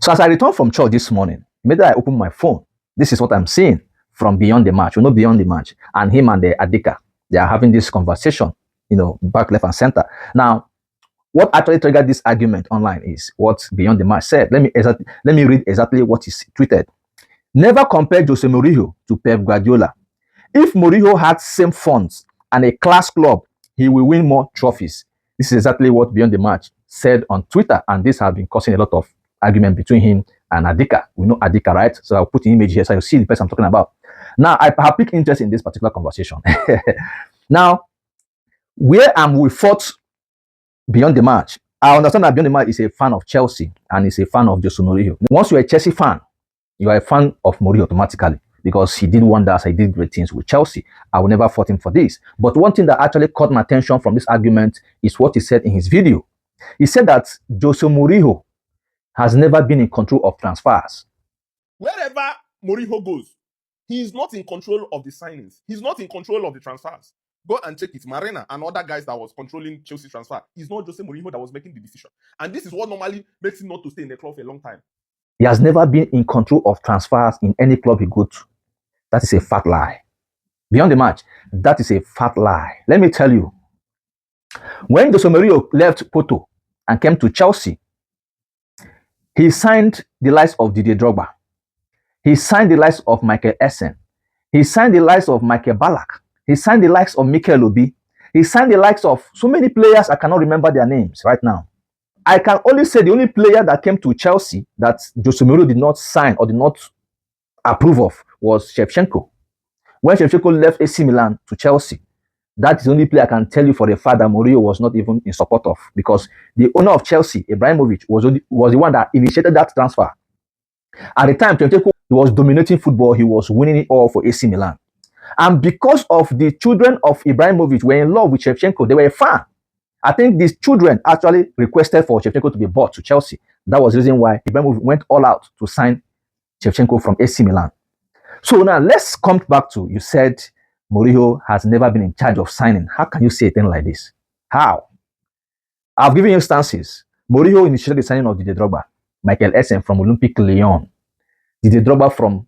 So as I returned from church this morning, immediately I opened my phone. This is what I'm seeing from beyond the match. Beyond the match, and him and the Adika, they are having this conversation. Back, left, and center. Now, what actually triggered this argument online is what Beyond the Match said. Let me read exactly what he tweeted. Never compare Jose Mourinho to Pep Guardiola. If Mourinho had same funds and a class club, he will win more trophies. This is exactly what Beyond the Match said on Twitter, and this has been causing a lot of argument between him and Adika. We know Adika, right? So I'll put an image here so you see the person I'm talking about. Now, I have picked interest in this particular conversation. Now, where am we fought Beyond the Match? I understand that Beyond the Match is a fan of Chelsea and is a fan of Jose Mourinho. Once you're a Chelsea fan, you are a fan of Mourinho automatically because he did wonders, he did great things with Chelsea. I will never fault him for this. But one thing that actually caught my attention from this argument is what he said in his video. He said that Jose Mourinho has never been in control of transfers. Wherever Mourinho goes, he is not in control of the signings. He's not in control of the transfers. Go and check it. Marina and other guys that was controlling Chelsea transfer. It's not Jose Mourinho that was making the decision. And this is what normally makes him not to stay in the club for a long time. He has never been in control of transfers in any club he goes to. That is a fat lie. Beyond the Match, that is a fat lie. Let me tell you, when Jose Mourinho left Porto and came to Chelsea, he signed the likes of Didier Drogba. He signed the likes of Michael Essien. He signed the likes of Michael Ballack. He signed the likes of Mikel Obi. He signed the likes of so many players I cannot remember their names right now. I can only say the only player that came to Chelsea that Jose Mourinho did not sign or did not approve of was Shevchenko. When Shevchenko left AC Milan to Chelsea, that is the only player I can tell you for a fact that Mourinho was not even in support of, because the owner of Chelsea, Ibrahimovic, was the one that initiated that transfer. At the time, Shevchenko was dominating football. He was winning it all for AC Milan. And because of the children of Ibrahimovic were in love with Shevchenko, they were a fan. I think these children actually requested for Shevchenko to be bought to Chelsea. That was the reason why Ibrahimovic went all out to sign Shevchenko from AC Milan. So now let's come back to, you said Mourinho has never been in charge of signing. How can you say a thing like this? How? I've given you instances. Mourinho initiated the signing of Didier Drogba, Michael Essien from Olympique Lyon, Didier Drogba from,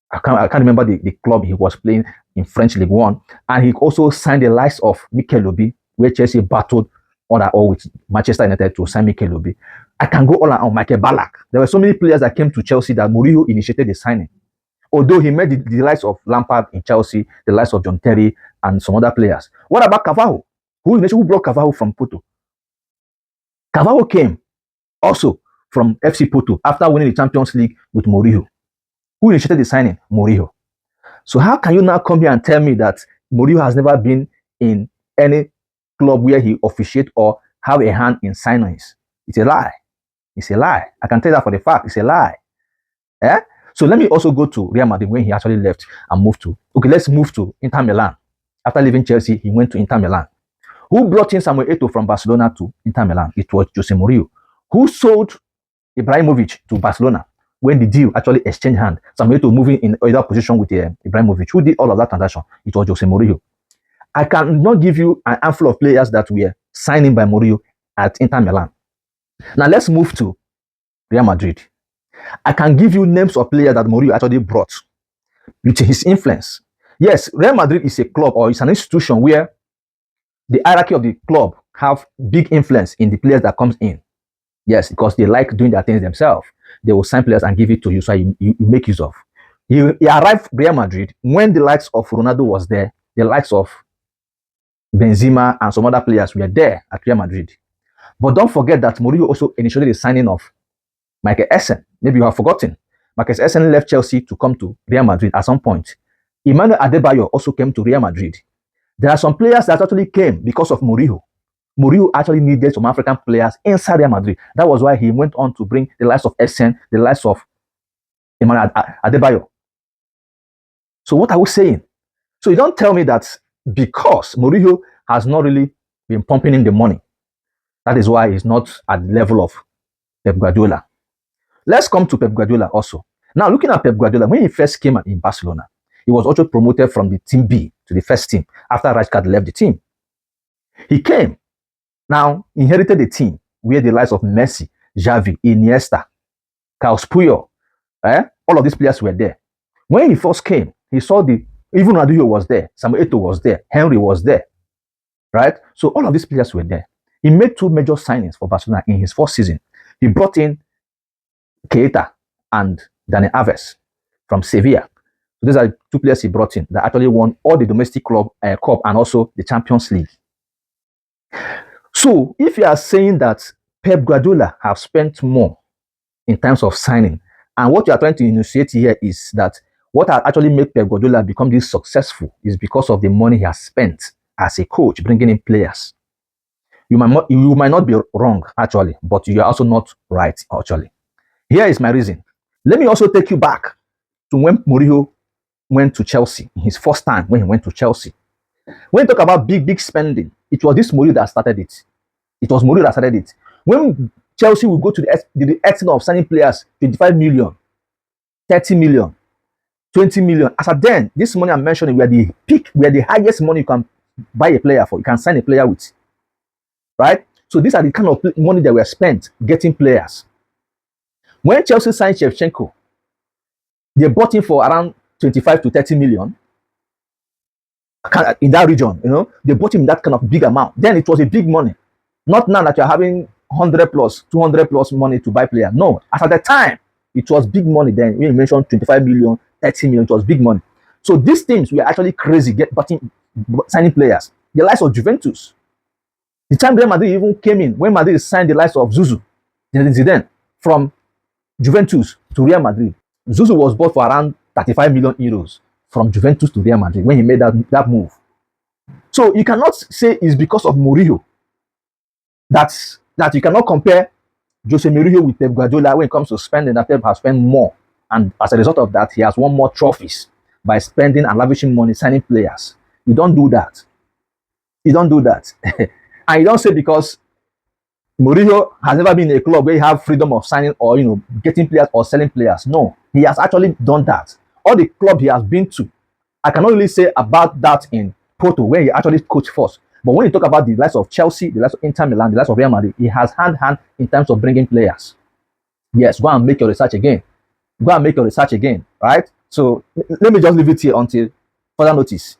I can't remember the club he was playing in French League One, and he also signed the likes of Mikel Obi, where Chelsea battled all with Manchester United to sign Mikel Obi. I can go all on Michael Ballack. There were so many players that came to Chelsea that Mourinho initiated the signing. Although he made the likes of Lampard in Chelsea, the likes of John Terry, and some other players. What about Carvalho? Who brought Carvalho from Porto? Carvalho came also from FC Porto after winning the Champions League with Mourinho. Who initiated the signing? Mourinho. So how can you now come here and tell me that Mourinho has never been in any club where he officiates or have a hand in signings? It's a lie. It's a lie. I can tell that for the fact. It's a lie. Eh? So let me also go to Real Madrid when he actually left and moved to. Okay, let's move to Inter Milan. After leaving Chelsea, he went to Inter Milan. Who brought in Samuel Eto'o from Barcelona to Inter Milan? It was Jose Mourinho. Who sold Ibrahimovic to Barcelona when the deal actually exchanged hands? Samuel Eto'o moving in either position with Ibrahimovic. Who did all of that transaction? It was Jose Mourinho. I cannot give you an handful of players that were signed by Mourinho at Inter Milan. Now let's move to Real Madrid. I can give you names of players that Mourinho actually brought with his influence. Yes, Real Madrid is a club or it's an institution where the hierarchy of the club have big influence in the players that comes in. Yes, because they like doing their things themselves. They will sign players and give it to you so you make use of. He arrived Real Madrid when the likes of Ronaldo was there, the likes of Benzema and some other players were there at Real Madrid. But don't forget that Mourinho also initiated the signing of Michael Essien. Maybe you have forgotten. Michael Essien left Chelsea to come to Real Madrid at some point. Emmanuel Adebayor also came to Real Madrid. There are some players that actually came because of Mourinho. Mourinho actually needed some African players inside Real Madrid. That was why he went on to bring the likes of Essien, the likes of Emmanuel Adebayor. So what are we saying? So you don't tell me that because Mourinho has not really been pumping in the money, that is why he's not at the level of Pep Guardiola. Let's come to Pep Guardiola also. Now, looking at Pep Guardiola, when he first came in Barcelona, he was also promoted from the team B to the first team after Rijkaard left the team. He came, now inherited the team where the likes of Messi, Xavi, Iniesta, Carlos Puyol, all of these players were there. When he first came, he saw even Ronaldinho was there, Samuel Eto'o was there, Henry was there, right? So all of these players were there. He made two major signings for Barcelona in his first season. He brought in Keita and Dani Alves from Sevilla. So these are two players he brought in that actually won all the domestic club cup and also the Champions League. So if you are saying that Pep Guardiola have spent more in terms of signing, and what you are trying to initiate here is that what has actually made Pep Guardiola become this successful is because of the money he has spent as a coach, bringing in players. You might not be wrong, actually, but you are also not right, actually. Here is my reason. Let me also take you back to when Mourinho went to Chelsea, his first time when he went to Chelsea. When you talk about big spending, it was this Mourinho that started it. It was Mourinho that started it. When Chelsea will go to the extent of signing players, 25 million, 30 million, 20 million. As at then, this money I'm mentioning were the peak, were the highest money you can buy a player for, you can sign a player with. Right? So these are the kind of money that were spent getting players. When Chelsea signed Shevchenko, they bought him for around 25 to 30 million in that region. They bought him that kind of big amount. Then it was a big money. Not now that you're having 100 plus, 200 plus money to buy player. No, as at the time, it was big money then. When you mentioned 25 million, 30 million, it was big money. So these teams were actually crazy signing players. The likes of Juventus. The time Real Madrid even came in, when Madrid signed the likes of Zidane from Juventus to Real Madrid. Zuzu was bought for around 35 million euros from Juventus to Real Madrid when he made that move. So you cannot say it's because of Mourinho that you cannot compare Jose Mourinho with Pep Guardiola when it comes to spending. That Pep has spent more, and as a result of that, he has won more trophies by spending and lavishing money signing players. You don't do that. You don't do that. And you don't say because Mourinho has never been in a club where you have freedom of signing or getting players or selling players. No, he has actually done that. All the club he has been to, I cannot really say about that in Porto where he actually coached first. But when you talk about the likes of Chelsea, the likes of Inter Milan, the likes of Real Madrid, he has hand in terms of bringing players. Yes, go and make your research again. Go and make your research again, right? So let me just leave it here until further notice.